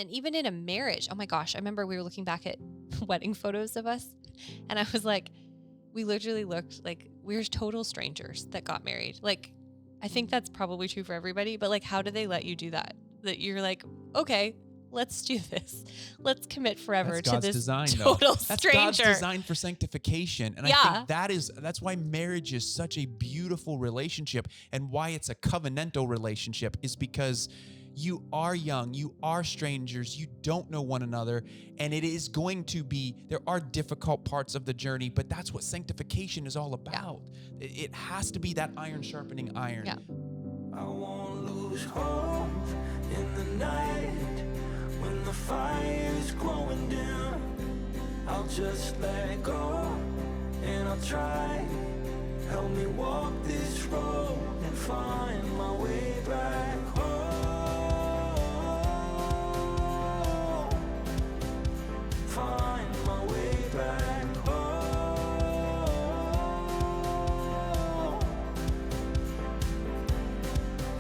And even in a marriage, oh my gosh, I remember we were looking back at wedding photos of us, and I was like, we literally looked like we're total strangers that got married. Like, I think that's probably true for everybody, but like, how do they let you do that? That you're like, okay, let's do this. Let's commit forever That's to God's this design, total though. That's God's stranger. design for sanctification. And I think that's why marriage is such a beautiful relationship, and why it's a covenantal relationship is because you are young, you are strangers, you don't know one another, and it is going to be, there are difficult parts of the journey, but that's what sanctification is all about. Yeah. It has to be that iron sharpening iron. Yeah. I won't lose hope in the night when the fire's growing dim. I'll just let go and I'll try. Help me walk this road and find my way back home. Find my way back home.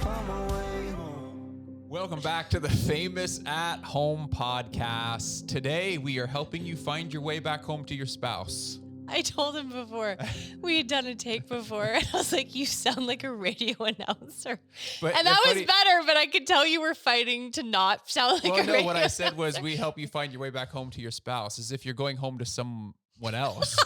Find my way home. Welcome back to the Famous at Home podcast. Today, we are helping you find your way back home to your spouse. I told him before, we had done a take before, and I was like, you sound like a radio announcer. And that was better, but I could tell you were fighting to not sound like a radio announcer. What I said was, we help you find your way back home to your spouse, as if you're going home to someone else.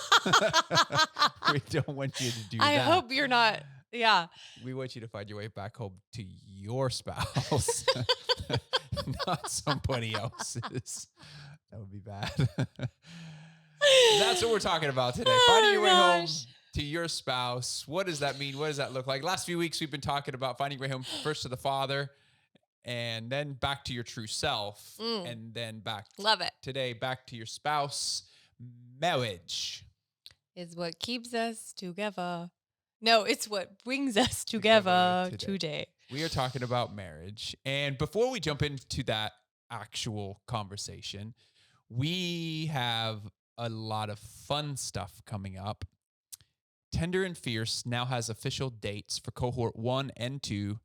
We don't want you to do that. I hope you're not, yeah. We want you to find your way back home to your spouse, not somebody else's. That would be bad. That's what we're talking about today. Finding your way home to your spouse. What does that mean? What does that look like? Last few weeks, we've been talking about finding your way home first to the Father, and then back to your true self, and then back. Love it. Today, back to your spouse. Marriage is what keeps us together. No, it's what brings us together today. We are talking about marriage. And before we jump into that actual conversation, we have a lot of fun stuff coming up. Tender and Fierce now has official dates for Cohort 1 and 2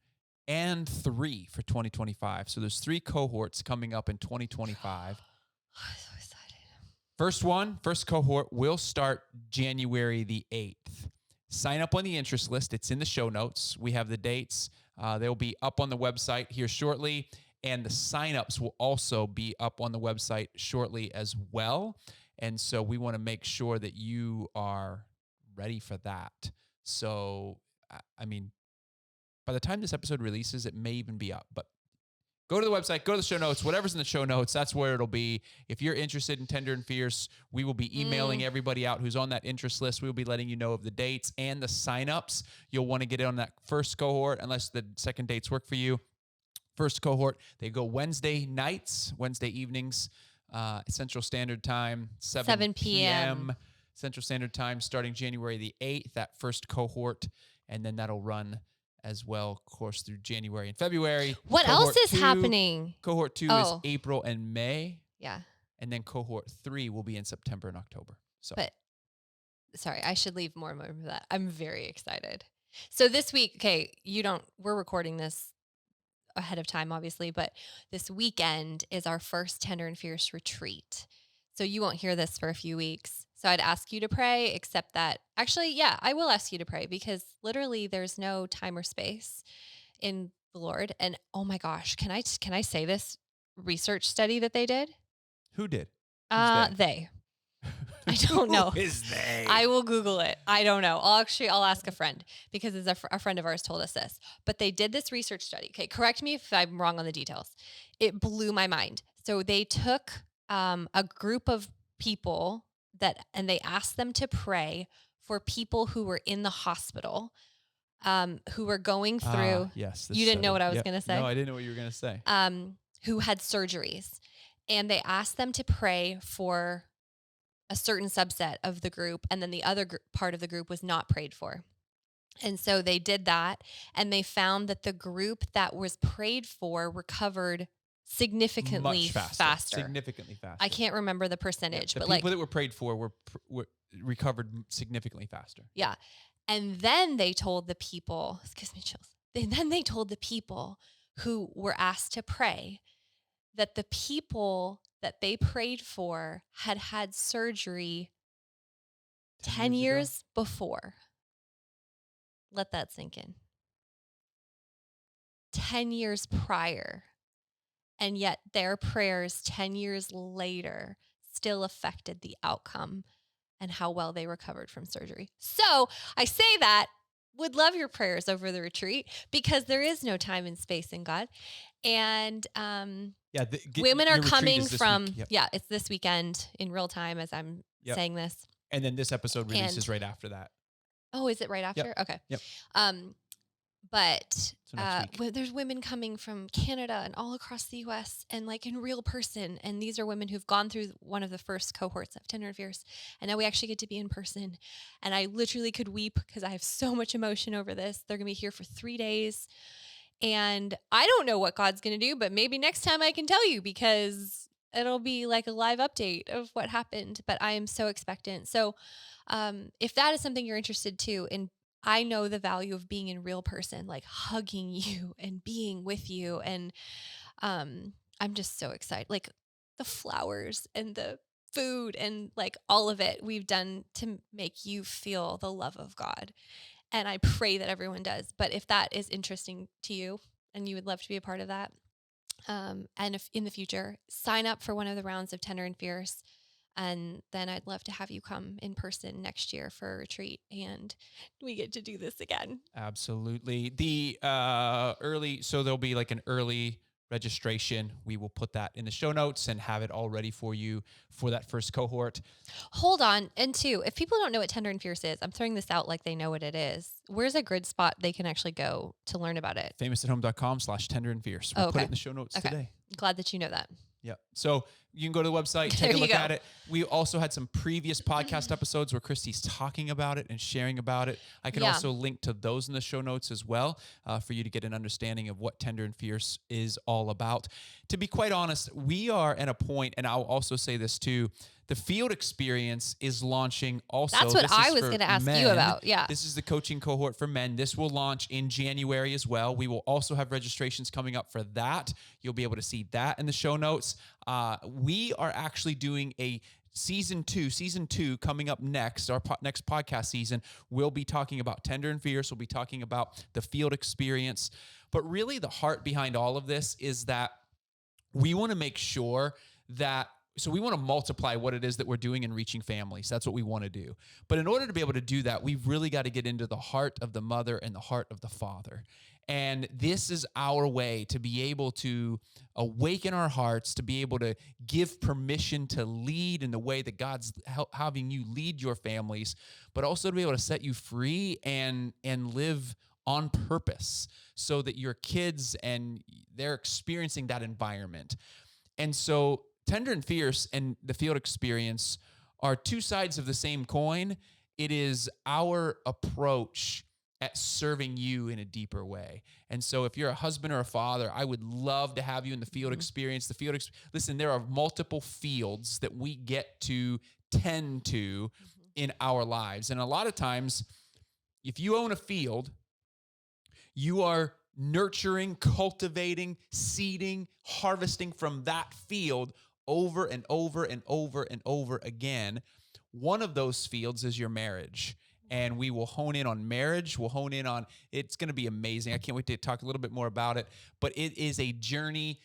and 3 for 2025. So there's 3 cohorts coming up in 2025. I'm so excited. First cohort will start January the 8th. Sign up on the interest list. It's in the show notes. We have the dates. They'll be up on the website here shortly, and the signups will also be up on the website shortly as well. And so we want to make sure that you are ready for that. So, I mean, by the time this episode releases, it may even be up. But go to the website, go to the show notes, whatever's in the show notes, that's where it'll be. If you're interested in Tender and Fierce, we will be emailing everybody out who's on that interest list. We'll be letting you know of the dates and the signups. You'll want to get in on that first cohort unless the second dates work for you. First cohort, they go Wednesday nights, Wednesday evenings, Central Standard Time, 7 p.m. Central Standard Time, starting January the 8th, that first cohort, and then that'll run as well, of course, through January and February. What else is happening? Cohort 2 is April and May. Yeah. And then Cohort 3 will be in September and October. So, but sorry, I should leave more for that. I'm very excited. So this week, we're recording this ahead of time, obviously, but this weekend is our first Tender and Fierce retreat. So you won't hear this for a few weeks. So I'd ask you to pray, except that actually, I will ask you to pray, because literally there's no time or space in the Lord. And oh my gosh, can I say this research study that they did? Who did? They. I don't know. Who is they? I will Google it. I don't know. I'll ask a friend, because a friend of ours told us this. But they did this research study. Okay, correct me if I'm wrong on the details. It blew my mind. So they took a group of people and they asked them to pray for people who were in the hospital, who were going through. Yes. You didn't know what I was going to say? No, I didn't know what you were going to say. Who had surgeries. And they asked them to pray for a certain subset of the group, and then the other part of the group was not prayed for. And so they did that, and they found that the group that was prayed for recovered significantly faster. Significantly faster. I can't remember the percentage, the but people that were prayed for were recovered significantly faster. Yeah. And then they told the people, excuse me, chills. Then they told the people who were asked to pray that the people that they prayed for had had surgery 10 years ago? years before. Let that sink in. 10 years prior. And yet their prayers 10 years later still affected the outcome and how well they recovered from surgery. So I say that, would love your prayers over the retreat because there is no time and space in God. And women are your retreat coming is this from, week. Yep. yeah, it's this weekend in real time as I'm Yep. saying this. And then this episode releases And- right after that. Oh, is it right after? Okay. Yep. But So next week. there's women coming from Canada and all across the US and like in real person. And these are women who've gone through one of the first cohorts of Tender and Fierce. And now we actually get to be in person. And I literally could weep because I have so much emotion over this. They're going to be here for 3 days. And I don't know what God's going to do, but maybe next time I can tell you because it'll be like a live update of what happened. But I am so expectant. So if that is something you're interested to in, I know the value of being in real person, like hugging you and being with you. And I'm just so excited. Like the flowers and the food and like all of it we've done to make you feel the love of God. And I pray that everyone does. But if that is interesting to you and you would love to be a part of that, and if in the future, sign up for one of the rounds of Tender and Fierce. And then I'd love to have you come in person next year for a retreat and we get to do this again. Absolutely. The so there'll be like an early registration. We will put that in the show notes and have it all ready for you for that first cohort. Hold on. And two, if people don't know what Tender and Fierce is, I'm throwing this out like they know what it is. Where's a grid spot they can actually go to learn about it? Famousathome.com/tender and fierce. We'll put it in the show notes today. Glad that you know that. Yeah. So you can go to the website, take a look at it. We also had some previous podcast episodes where Christi's talking about it and sharing about it. I can also link to those in the show notes as well for you to get an understanding of what Tender and Fierce is all about. To be quite honest, we are at a point, and I'll also say this too, the field experience is launching also. That's what I was going to ask you about. Yeah. This is the coaching cohort for men. This will launch in January as well. We will also have registrations coming up for that. You'll be able to see that in the show notes. We are actually doing a season two coming up next. Our next podcast season, we'll be talking about Tender and Fierce. We'll be talking about the field experience. But really the heart behind all of this is that we want to make sure that so we want to multiply what it is that we're doing in reaching families. That's what we want to do. But in order to be able to do that, we've really got to get into the heart of the mother and the heart of the father. And this is our way to be able to awaken our hearts, to be able to give permission to lead in the way that God's having you lead your families, but also to be able to set you free and live on purpose so that your kids and they're experiencing that environment. And so Tender and Fierce and the field experience are two sides of the same coin. It is our approach at serving you in a deeper way. And so if you're a husband or a father, I would love to have you in the field experience. Listen, there are multiple fields that we get to tend to in our lives. And a lot of times, if you own a field, you are nurturing, cultivating, seeding, harvesting from that field over and over and over and over again. One of those fields is your marriage. And we will hone in on marriage. We'll hone in on, it's going to be amazing. I can't wait to talk a little bit more about it. But it is a journey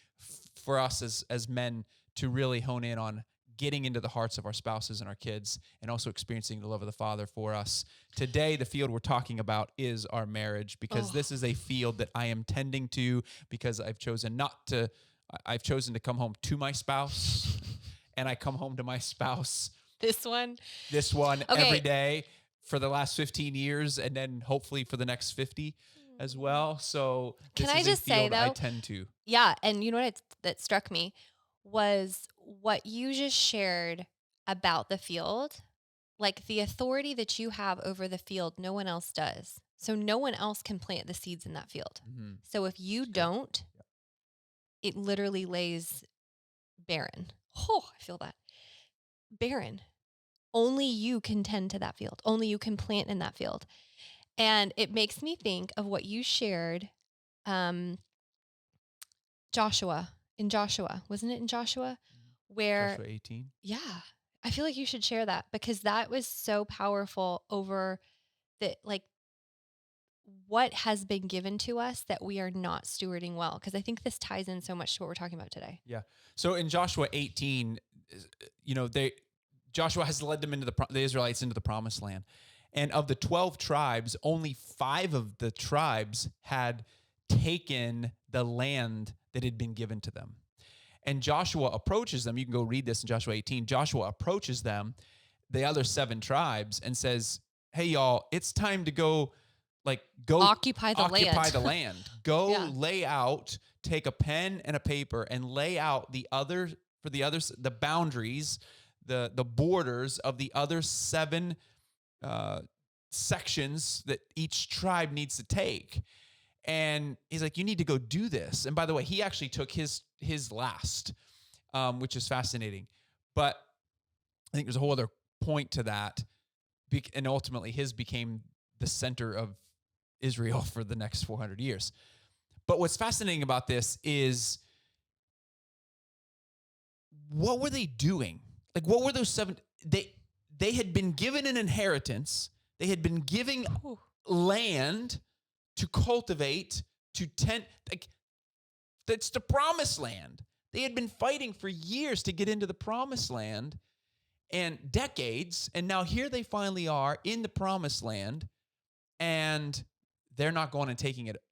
for us as men to really hone in on getting into the hearts of our spouses and our kids and also experiencing the love of the Father for us. Today, the field we're talking about is our marriage because this is a field that I am tending to because I've chosen to come home to my spouse and I come home to my spouse. This one Every day for the last 15 years and then hopefully for the next 50 as well. So can I just say though, I tend to. Yeah. And you know what that struck me was what you just shared about the field, like the authority that you have over the field, no one else does. So no one else can plant the seeds in that field. Mm-hmm. So if you don't, it literally lays barren. Oh, I feel that. Barren. Only you can tend to that field. Only you can plant in that field. And it makes me think of what you shared, Joshua in Joshua. Wasn't it in Joshua? Where, Joshua 18. yeah, I feel like you should share that because that was so powerful over the, like, what has been given to us that we are not stewarding well. Because I think this ties in so much to what we're talking about today. Yeah. So in Joshua 18, Joshua has led them into the Israelites into the promised land. And of the 12 tribes, only 5 of the tribes had taken the land that had been given to them. And Joshua approaches them. You can go read this in Joshua 18. Joshua approaches them, the other 7 tribes, and says, "Hey, y'all, it's time to go Occupy the land. the land. Go Yeah. lay out, take a pen and a paper and lay out the boundaries, the borders of the other 7 sections that each tribe needs to take." And he's like, "You need to go do this." And by the way, he actually took his last, which is fascinating. But I think there's a whole other point to that. And ultimately, his became the center of Israel for the next 400 years. But what's fascinating about this is, what were they doing? Like, what were those 7? They had been given an inheritance. They had been giving land to cultivate, to tend. Like, that's the promised land. They had been fighting for years to get into the promised land, and decades, and now here they finally are in the promised land, and they're not going and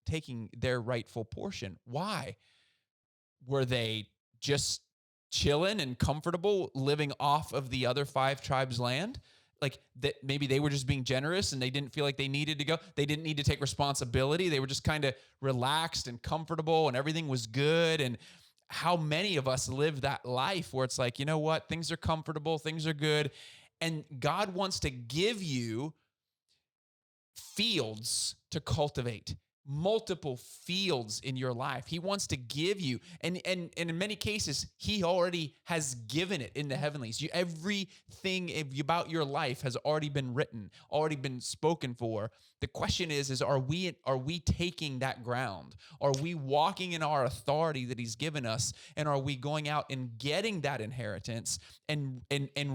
taking their rightful portion. Why? Were they just chilling and comfortable living off of the other 5 tribes' land? Like, that maybe they were just being generous and they didn't feel like they needed to go. They didn't need to take responsibility. They were just kind of relaxed and comfortable and everything was good. And how many of us live that life where it's like, you know what? Things are comfortable. Things are good. And God wants to give you fields to cultivate, multiple fields in your life. He wants to give you, and in many cases, he already has given it in the heavenlies. Everything about your life has already been written, already been spoken for. The question is are we taking that ground? Are we walking in our authority that he's given us? And are we going out and getting that inheritance and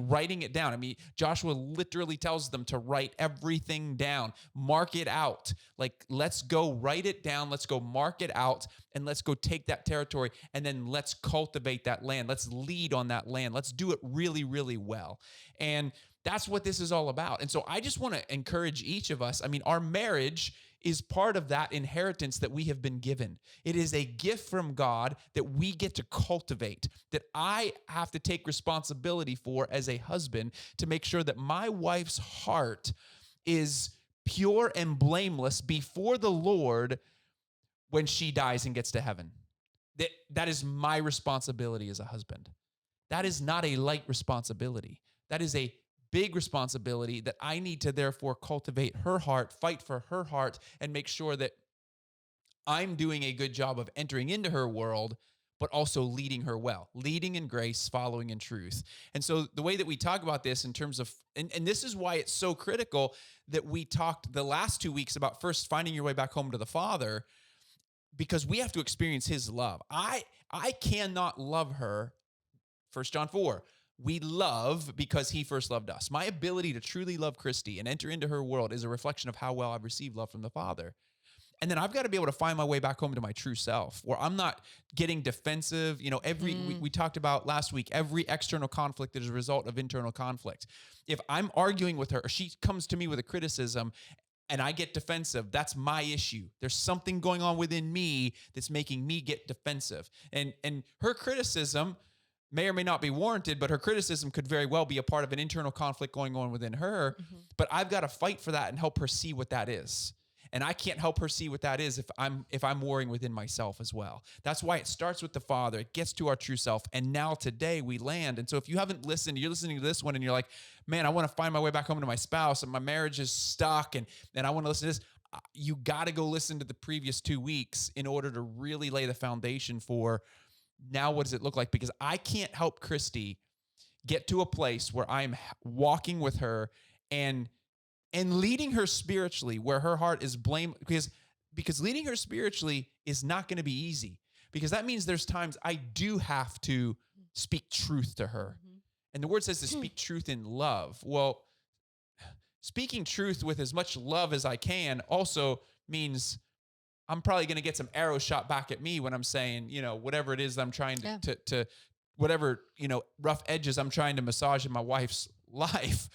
writing it down? I mean, Joshua literally tells them to write everything down, mark it out. Like, let's go write it down. Let's go mark it out, and let's go take that territory, and then let's cultivate that land. Let's lead on that land. Let's do it really, really well. And that's what this is all about. And so I just want to encourage each of us. I mean, our marriage is part of that inheritance that we have been given. It is a gift from God that we get to cultivate, that I have to take responsibility for as a husband, to make sure that my wife's heart is pure and blameless before the Lord when she dies and gets to heaven. That is my responsibility as a husband. That is not a light responsibility. That is a big responsibility that I need to therefore cultivate her heart, fight for her heart, and make sure that I'm doing a good job of entering into her world, but also leading her well, leading in grace, following in truth. And so the way that we talk about this in terms of, and this is why it's so critical that we talked the last 2 weeks about first finding your way back home to the Father, because we have to experience his love. I cannot love her. 1 John 4. We love because he first loved us. My ability to truly love Christi and enter into her world is a reflection of how well I've received love from the Father. And then I've got to be able to find my way back home to my true self, where I'm not getting defensive. You know, we talked about last week, every external conflict is a result of internal conflict. If I'm arguing with her, or she comes to me with a criticism and I get defensive, that's my issue. There's something going on within me that's making me get defensive. And her criticism may or may not be warranted, but her criticism could very well be a part of an internal conflict going on within her. Mm-hmm. But I've got to fight for that and help her see what that is. And I can't help her see what that is if I'm warring within myself as well. That's why it starts with the Father. It gets to our true self. And now today we land. And so if you haven't listened, you're listening to this one and you're like, man, I want to find my way back home to my spouse and my marriage is stuck and I want to listen to this. You got to go listen to the previous 2 weeks in order to really lay the foundation for now what does it look like? Because I can't help Christi get to a place where I'm walking with her and leading her spiritually where her heart is blamed, because leading her spiritually is not going to be easy, because that means there's times I do have to speak truth to her. Mhm. And the word says to speak truth in love. Well, speaking truth with as much love as I can also means I'm probably going to get some arrows shot back at me when I'm saying, whatever it is I'm trying Yeah. to whatever, rough edges I'm trying to massage in my wife's life.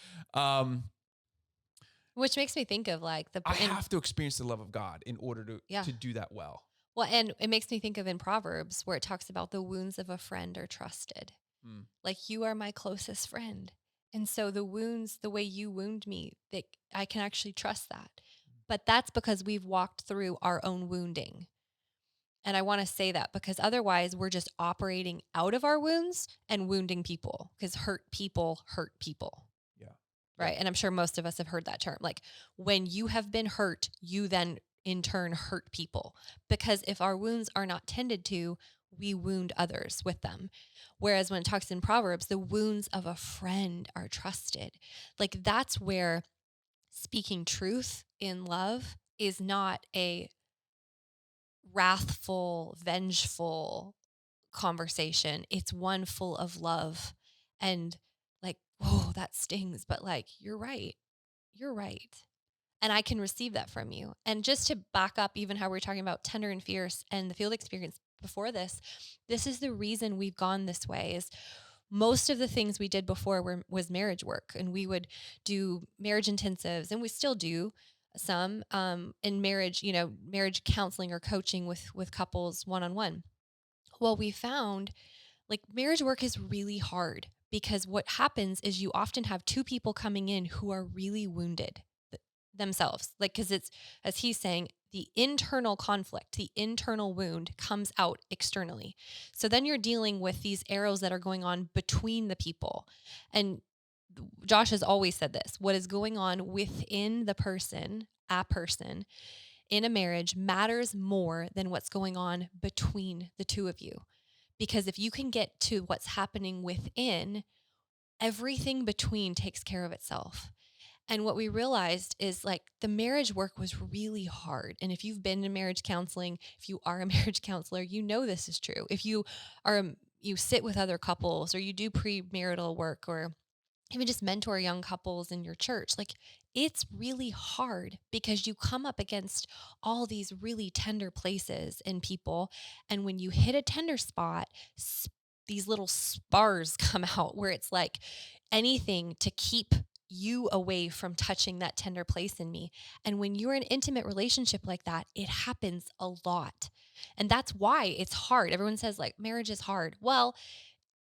Which makes me think of like I have to experience the love of God in order yeah. to do that well. Well, and it makes me think of in Proverbs where it talks about the wounds of a friend are trusted. Mm. Like you are my closest friend. And so the wounds, the way you wound me, that I can actually trust that. But that's because we've walked through our own wounding. And I want to say that because otherwise we're just operating out of our wounds and wounding people because hurt people hurt people. Yeah. Right. And I'm sure most of us have heard that term. Like when you have been hurt, you then in turn hurt people. Because if our wounds are not tended to, we wound others with them. Whereas when it talks in Proverbs, the wounds of a friend are trusted. Like that's where speaking truth in love is not a wrathful, vengeful conversation. It's one full of love and like, whoa, that stings. But like, you're right. You're right. And I can receive that from you. And just to back up, even how we're talking about tender and fierce and the field experience before this is the reason we've gone this way is most of the things we did before was marriage work. And we would do marriage intensives and we still do some in marriage, marriage counseling or coaching with couples one-on-one. Well, we found like marriage work is really hard because what happens is you often have two people coming in who are really wounded themselves. Like, because it's, as he's saying, the internal conflict, the internal wound comes out externally. So then you're dealing with these arrows that are going on between the people. And Josh has always said this, what is going on within the person, a person in a marriage matters more than what's going on between the two of you. Because if you can get to what's happening within, everything between takes care of itself. And what we realized is like the marriage work was really hard. And if you've been in marriage counseling, if you are a marriage counselor, you know this is true. If you are, you sit with other couples or you do premarital work or even just mentor young couples in your church, like it's really hard because you come up against all these really tender places in people. And when you hit a tender spot, these little spars come out where it's like anything to keep you away from touching that tender place in me. And when you're in an intimate relationship like that, it happens a lot. And that's why it's hard. Everyone says like marriage is hard. Well,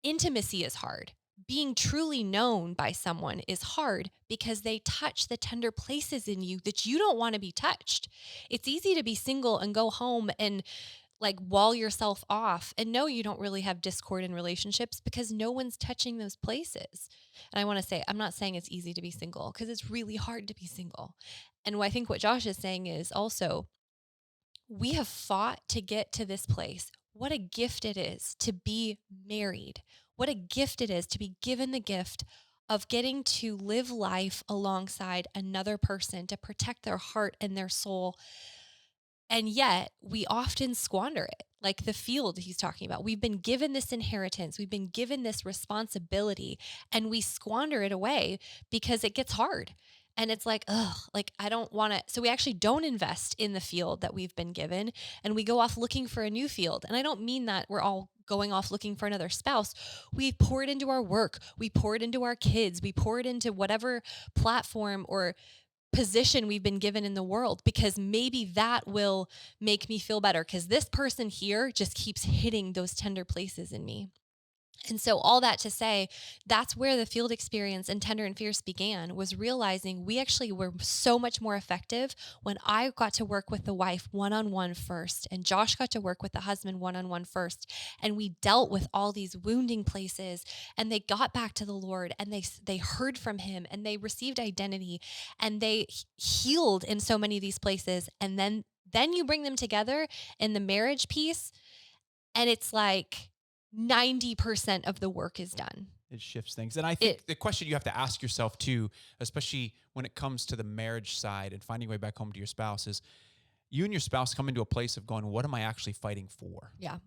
intimacy is hard. Being truly known by someone is hard because they touch the tender places in you that you don't want to be touched. It's easy to be single and go home and like wall yourself off and know you don't really have discord in relationships because no one's touching those places. And I want to say, I'm not saying it's easy to be single because it's really hard to be single. And I think what Josh is saying is also, we have fought to get to this place. What a gift it is to be married. What a gift it is to be given the gift of getting to live life alongside another person to protect their heart and their soul. And yet we often squander it, like the field he's talking about. We've been given this inheritance. We've been given this responsibility and we squander it away because it gets hard. And it's like, ugh, like I don't want to. So we actually don't invest in the field that we've been given and we go off looking for a new field. And I don't mean that we're all going off looking for another spouse. We pour it into our work. We pour it into our kids. We pour it into whatever platform or position we've been given in the world because maybe that will make me feel better because this person here just keeps hitting those tender places in me. And so all that to say, that's where the field experience and Tender and Fierce began, was realizing we actually were so much more effective when I got to work with the wife one-on-one first, and Josh got to work with the husband one-on-one first. And we dealt with all these wounding places, and they got back to the Lord, and they heard from him, and they received identity, and they healed in so many of these places. And then you bring them together in the marriage piece, and it's like 90% of the work is done. It shifts things. And I think the question you have to ask yourself too, especially when it comes to the marriage side and finding your way back home to your spouse, is you and your spouse come into a place of going, what am I actually fighting for? Yeah.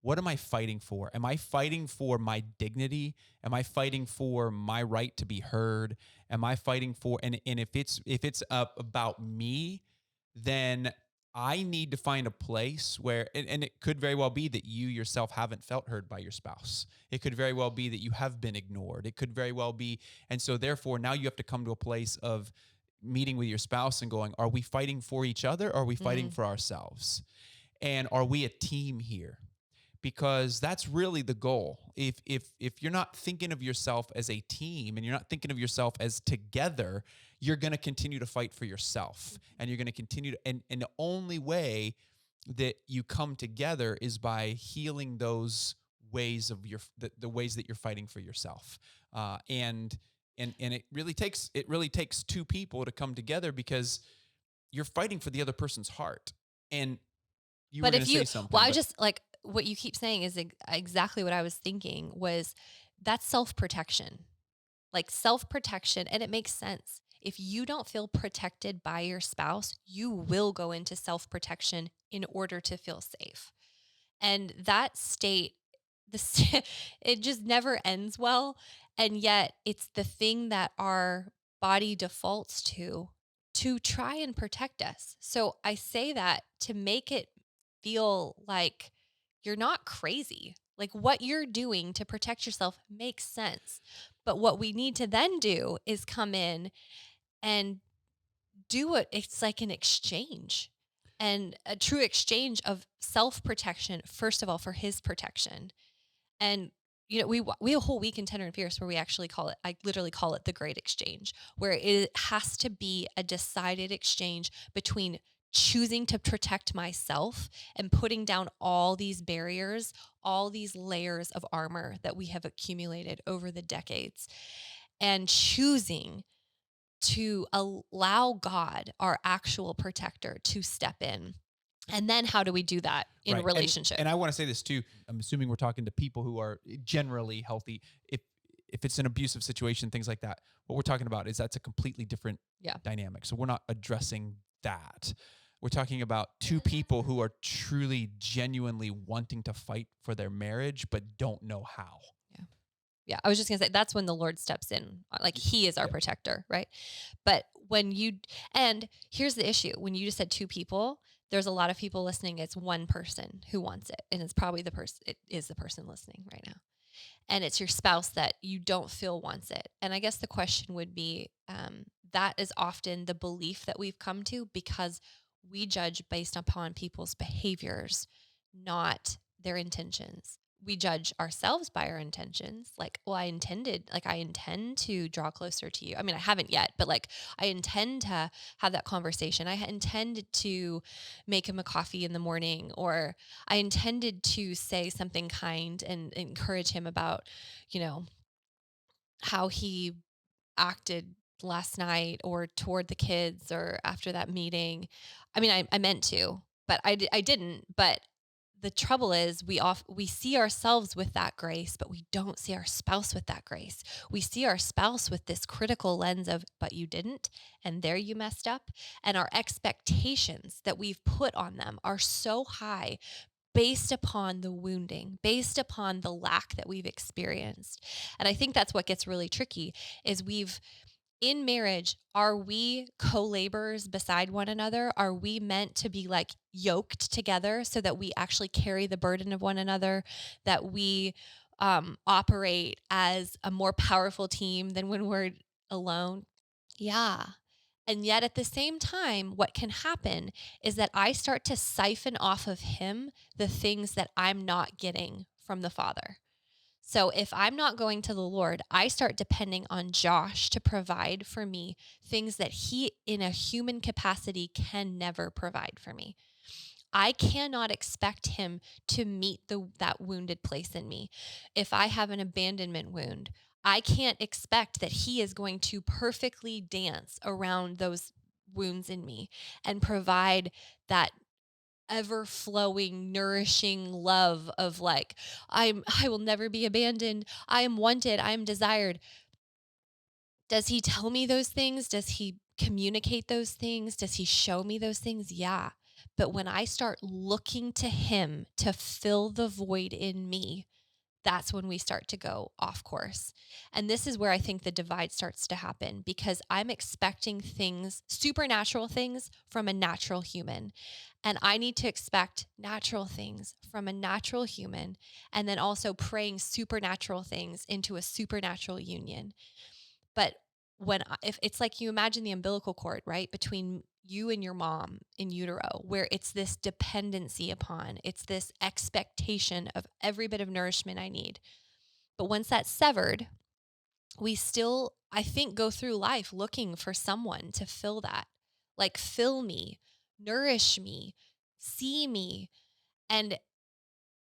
what am I fighting for? Am I fighting for my dignity? Am I fighting for my right to be heard? Am I fighting for, and if it's about me, then I need to find a place where, and it could very well be that you yourself haven't felt heard by your spouse. It could very well be that you have been ignored. It could very well be. And so therefore now you have to come to a place of meeting with your spouse and going, are we fighting for each other? Or are we fighting Mm. for ourselves? And are we a team here? Because that's really the goal. If you're not thinking of yourself as a team and you're not thinking of yourself as together, you're going to continue to fight for yourself, and you're going to continue to, and the only way that you come together is by healing those ways of the ways that you're fighting for yourself. And it really takes two people to come together, because you're fighting for the other person's heart. And you were But going if to you, say well, something, I but just like what you keep saying is exactly what I was thinking was that's self-protection, like self-protection. And it makes sense. If you don't feel protected by your spouse, you will go into self-protection in order to feel safe. And that state, it just never ends well. And yet it's the thing that our body defaults to try and protect us. So I say that to make it feel like you're not crazy. Like what you're doing to protect yourself makes sense. But what we need to then do is come in and do it. It's like an exchange, and a true exchange of self protection, first of all, for his protection. And we have a whole week in Tender and Fierce where we actually call it, I literally call it the Great Exchange, where it has to be a decided exchange between choosing to protect myself and putting down all these barriers, all these layers of armor that we have accumulated over the decades, and choosing to allow God, our actual protector, to step in. And then how do we do that in a right. relationship? And I want to say this too. I'm assuming we're talking to people who are generally healthy. If it's an abusive situation, things like that, what we're talking about is that's a completely different Yeah. dynamic. So we're not addressing that. We're talking about two people who are truly, genuinely wanting to fight for their marriage, but don't know how. Yeah, I was just gonna say that's when the Lord steps in. Like he is our Yep. protector, right? But when you, and here's the issue, when you just said two people, there's a lot of people listening. It's one person who wants it. And it's probably it is the person listening right now. And it's your spouse that you don't feel wants it. And I guess the question would be, that is often the belief that we've come to because we judge based upon people's behaviors, not their intentions. We judge ourselves by our intentions. Like, well, I intend to draw closer to you. I mean, I haven't yet, but like, I intend to have that conversation. I intended to make him a coffee in the morning, or I intended to say something kind and encourage him about, you know, how he acted last night or toward the kids or after that meeting. I mean, I meant to, but I didn't. But the trouble is we see ourselves with that grace, but we don't see our spouse with that grace. We see our spouse with this critical lens of, but you didn't, and there you messed up. And our expectations that we've put on them are so high based upon the wounding, based upon the lack that we've experienced. And I think that's what gets really tricky is in marriage, are we co-laborers beside one another? Are we meant to be like yoked together so that we actually carry the burden of one another, that we operate as a more powerful team than when we're alone? Yeah. And yet at the same time, what can happen is that I start to siphon off of him the things that I'm not getting from the Father. So if I'm not going to the Lord, I start depending on Josh to provide for me things that he, in a human capacity, can never provide for me. I cannot expect him to meet that wounded place in me. If I have an abandonment wound, I can't expect that he is going to perfectly dance around those wounds in me and provide that ever flowing, nourishing love of like, I will never be abandoned. I am wanted. I am desired. Does he tell me those things? Does he communicate those things? Does he show me those things? Yeah. But when I start looking to him to fill the void in me, that's when we start to go off course. And this is where I think the divide starts to happen, because I'm expecting things, supernatural things, from a natural human. And I need to expect natural things from a natural human, and then also praying supernatural things into a supernatural union. But if it's like, you imagine the umbilical cord, right, between you and your mom in utero, where it's this dependency upon, it's this expectation of every bit of nourishment I need. But once that's severed, we still, I think, go through life looking for someone to fill that. Like, fill me, nourish me, see me. And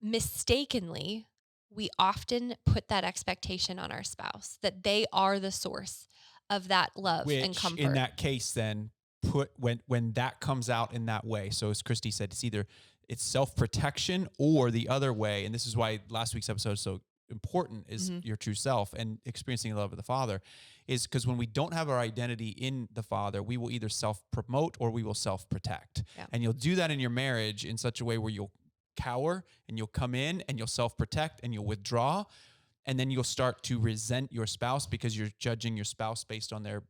mistakenly, we often put that expectation on our spouse, that they are the source of that love and Which in comfort. that case then put when that comes out in that way. So as Christy said, it's self-protection or the other way. And this is why last week's episode is so important, is Mhm. your true self and experiencing the love of the Father, is because when we don't have our identity in the Father, we will either self-promote or we will self-protect. Yeah. And you'll do that in your marriage in such a way where you'll cower and you'll come in and you'll self-protect and you'll withdraw, and then you'll start to resent your spouse because you're judging your spouse based on their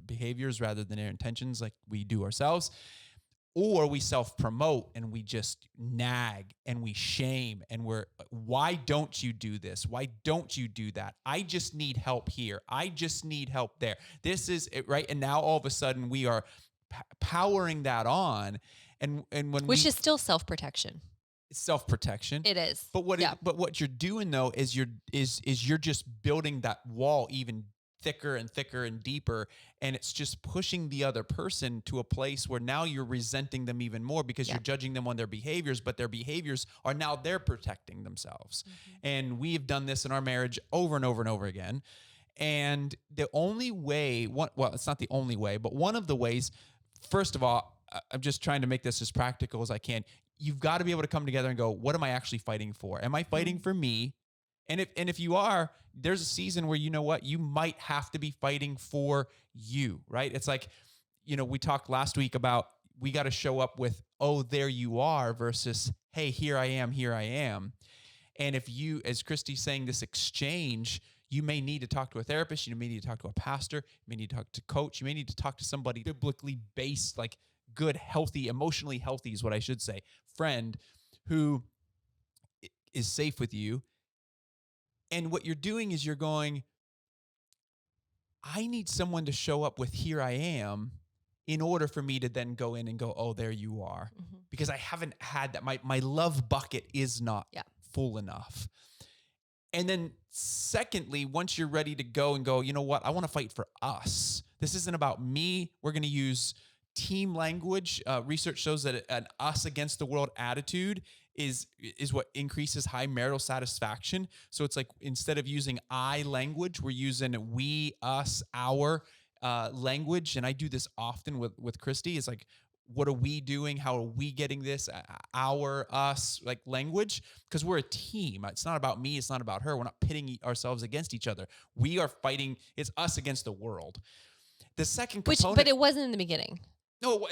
behaviors rather than their intentions, like we do ourselves. Or we self-promote and we just nag and we shame and why don't you do this? Why don't you do that? I just need help here. I just need help there. This is it, right? And now all of a sudden we are powering that on. And when Which is still self-protection. it's self-protection. It is. But Yeah. what you're doing though is you're just building that wall even thicker and thicker and deeper, and it's just pushing the other person to a place where now you're resenting them even more because Yeah. you're judging them on their behaviors, but their behaviors are now they're protecting themselves. And we have done this in our marriage over and over and over again. And the only way, well, it's not the only way, but one of the ways, first of all, I'm just trying to make this as practical as I can. You've got to be able to come together and go, what am I actually fighting for? Am I fighting for me? And if you are, there's a season where, you know what, you might have to be fighting for you, right? It's like, we talked last week about we got to show up with, oh, there you are, versus, hey, here I am, here I am. And if you, as Christy's saying, this exchange, you may need to talk to a therapist, you may need to talk to a pastor, you may need to talk to a coach, you may need to talk to somebody biblically based, like good, healthy, emotionally healthy is what I should say, friend who is safe with you. And what you're doing is you're going, I need someone to show up with here I am in order for me to then go in and go, oh, there you are. Mhm. Because I haven't had that. My love bucket is not full enough. And then secondly, once you're ready to go and go, you know what? I want to fight for us. This isn't about me. We're going to use team language. Research shows that an us against the world attitude is what increases high marital satisfaction. So it's like, instead of using I language, we're using we, us, our language. And I do this often with Christy. It's like, what are we doing? How are we getting this? Our, us, like language, because we're a team. It's not about me. It's not about her. We're not pitting ourselves against each other. We are fighting. It's us against the world. The second component, But it wasn't in the beginning. no.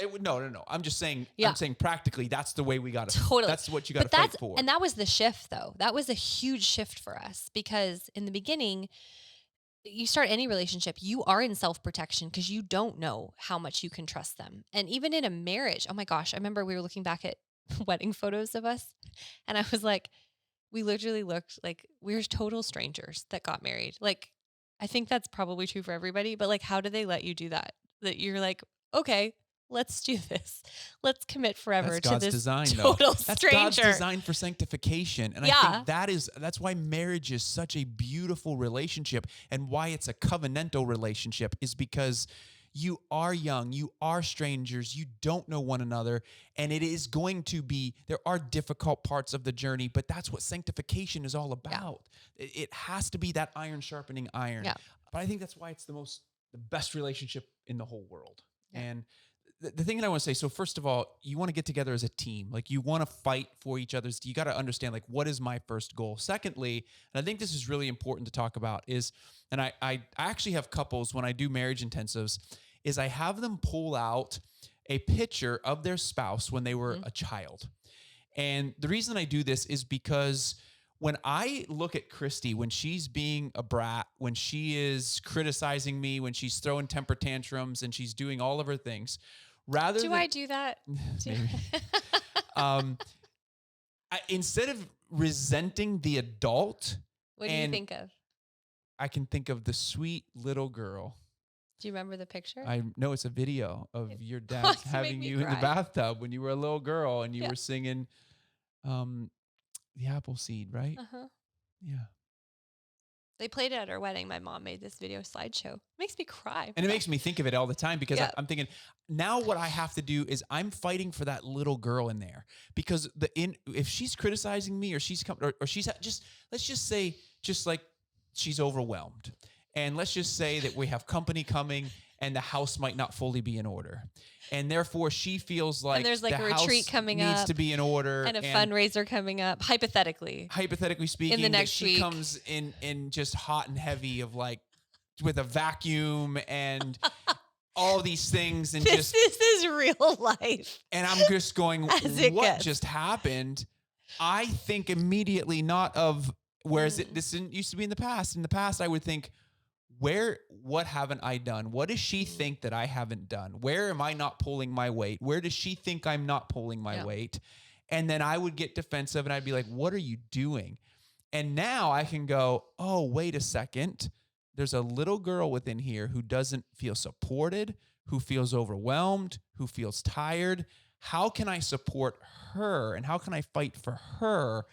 I'm just saying. Yeah. I'm saying practically, that's the way we got to. Totally. That's what you got to fight for. And that was the shift, though. That was a huge shift for us, because in the beginning, you start any relationship, you are in self-protection because you don't know how much you can trust them. And even in a marriage, oh my gosh, I remember we were looking back at wedding photos of us, and I was like, we literally looked like we were total strangers that got married. Like, I think that's probably true for everybody, but like, how do they let you do that? That you're like, okay, let's do this. Let's commit forever That's to God's this design, though. total That's stranger. God's design for sanctification. And I think that's why marriage is such a beautiful relationship, and why it's a covenantal relationship is because you are young, you are strangers, you don't know one another, and it is going to be, there are difficult parts of the journey, but that's what sanctification is all about. It has to be that iron sharpening iron. Yeah. But I think that's why it's the best relationship in the whole world. Yeah. And the thing that I want to say, so first of all, you want to get together as a team. Like, you want to fight for each other's, you got to understand, like, what is my first goal? Secondly, and I think this is really important to talk about, is, and I actually have couples when I do marriage intensives, is I have them pull out a picture of their spouse when they were Mhm. a child. And the reason I do this is because when I look at Christy, when she's being a brat, when she is criticizing me, when she's throwing temper tantrums and she's doing all of her things, rather Do than I do that? Do maybe, um, instead of resenting the adult, What do you and think of? I can think of the sweet little girl. Do you remember the picture? I know it's a video of It your dad wants to make having me you in the cry. bathtub when you were a little girl and you Yeah. were singing um, the apple seed, right? Uh-huh. Yeah. They played it at our wedding. My mom made this video slideshow. Makes me cry. And it makes me think of it all the time because Yeah. I'm thinking now what I have to do is I'm fighting for that little girl in there because if she's criticizing me or she's or she's just let's just say just like she's overwhelmed. And let's just say that we have company coming and the house might not fully be in order. And therefore she feels like And there's like the a retreat house coming needs up to be in order and a fundraiser coming up, hypothetically. speaking, in the that next she week. comes in just hot and heavy of like with a vacuum and all these things and This is real life. and I'm just going, As it what gets. just happened? I think immediately not of whereas this didn't used to be in the past. In the past, I would think, what haven't I done? What does she think that I haven't done? Where am I not pulling my weight? Where does she think I'm not pulling my weight? And then I would get defensive and I'd be like, what are you doing? And now I can go, oh, wait a second. There's a little girl within here who doesn't feel supported, who feels overwhelmed, who feels tired. How can I support her? And how can I fight for her?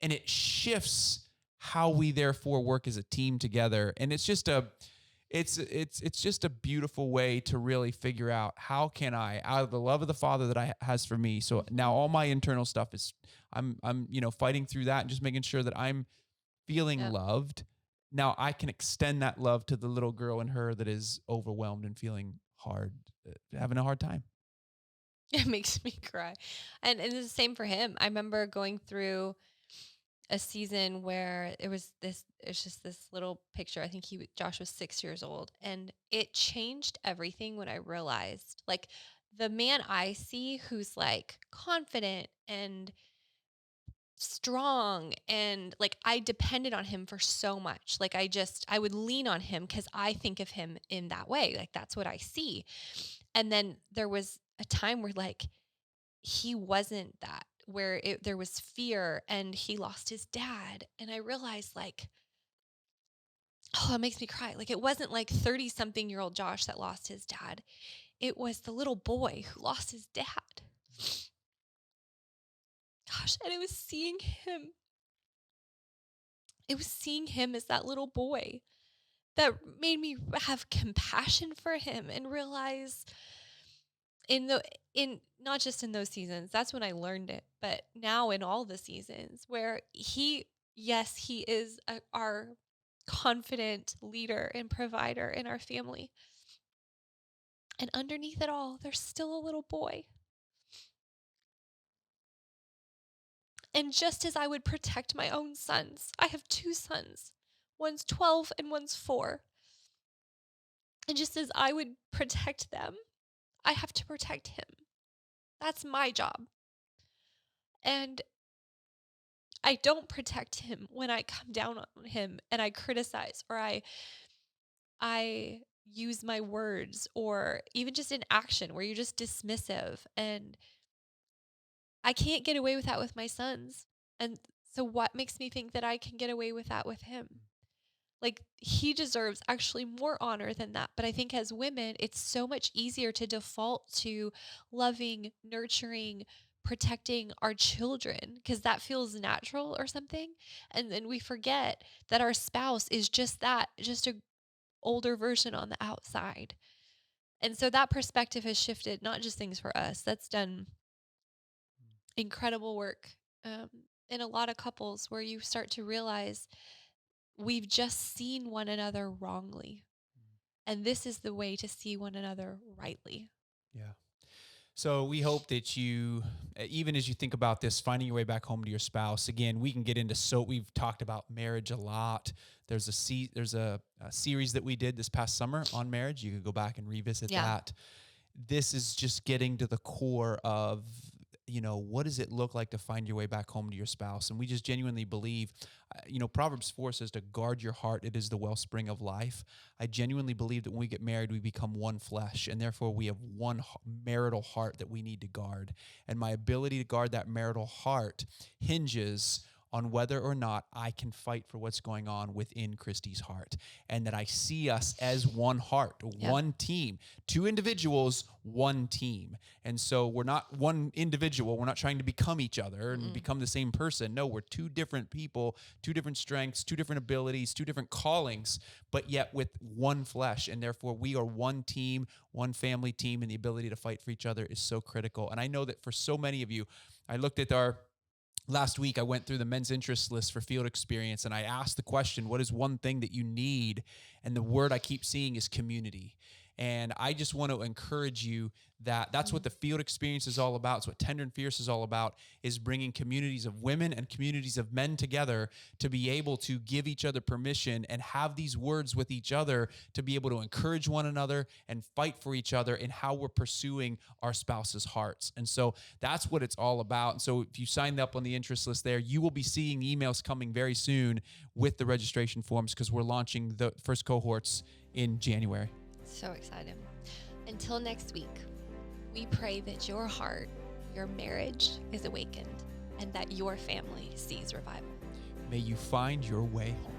And it shifts how we therefore work as a team together. And it's just a beautiful way to really figure out how can I, out of the love of the Father that I has for me. So now all my internal stuff is I'm fighting through that and just making sure that I'm feeling loved. Now I can extend that love to the little girl in her that is overwhelmed and feeling hard, having a hard time. It makes me cry. And it's the same for him. I remember going through a season where it's just this little picture. I think Josh was 6 years old, and it changed everything when I realized, like, the man I see who's like confident and strong, and like I depended on him for so much. Like I would lean on him because I think of him in that way. Like that's what I see. And then there was a time where like he wasn't that, where there was fear and he lost his dad. And I realized like, oh, it makes me cry. Like it wasn't like 30 something year old Josh that lost his dad. It was the little boy who lost his dad. Gosh, and it was seeing him. It was seeing him as that little boy that made me have compassion for him and realize in not just in those seasons, that's when I learned it, but now in all the seasons where he is our confident leader and provider in our family. And underneath it all, there's still a little boy. And just as I would protect my own sons, I have 2 sons. One's 12 and one's 4. And just as I would protect them, I have to protect him. That's my job. And I don't protect him when I come down on him and I criticize or I use my words, or even just in action where you're just dismissive. And I can't get away with that with my sons. And so what makes me think that I can get away with that with him? Like he deserves actually more honor than that. But I think as women, it's so much easier to default to loving, nurturing, protecting our children because that feels natural or something. And then we forget that our spouse is just that, just a older version on the outside. And so that perspective has shifted, not just things for us. That's done incredible work in a lot of couples where you start to realize we've just seen one another wrongly. And this is the way to see one another rightly. Yeah. So we hope that you, even as you think about this, finding your way back home to your spouse, again, we can get into, we've talked about marriage a lot. There's a series that we did this past summer on marriage. You could go back and revisit that. this is just getting to the core of, what does it look like to find your way back home to your spouse? And we just genuinely believe, Proverbs 4 says to guard your heart. It is the wellspring of life. I genuinely believe that when we get married, we become one flesh, and therefore we have one marital heart that we need to guard. And my ability to guard that marital heart hinges on whether or not I can fight for what's going on within Christi's heart, and that I see us as one heart, one team, two individuals, one team. And so we're not one individual. We're not trying to become each other and become the same person. No, we're two different people, two different strengths, two different abilities, two different callings, but yet with one flesh. And therefore we are one team, one family team, and the ability to fight for each other is so critical. And I know that for so many of you, I looked at last week, I went through the men's interest list for field experience, and I asked the question, what is one thing that you need? And the word I keep seeing is community. And I just want to encourage you that that's what the field experience is all about. It's what Tender and Fierce is all about, is bringing communities of women and communities of men together to be able to give each other permission and have these words with each other to be able to encourage one another and fight for each other in how we're pursuing our spouse's hearts. And so that's what it's all about. And so if you signed up on the interest list there, you will be seeing emails coming very soon with the registration forms, because we're launching the first cohorts in January. So excited. Until next week, we pray that your heart, your marriage is awakened, and that your family sees revival. May you find your way home.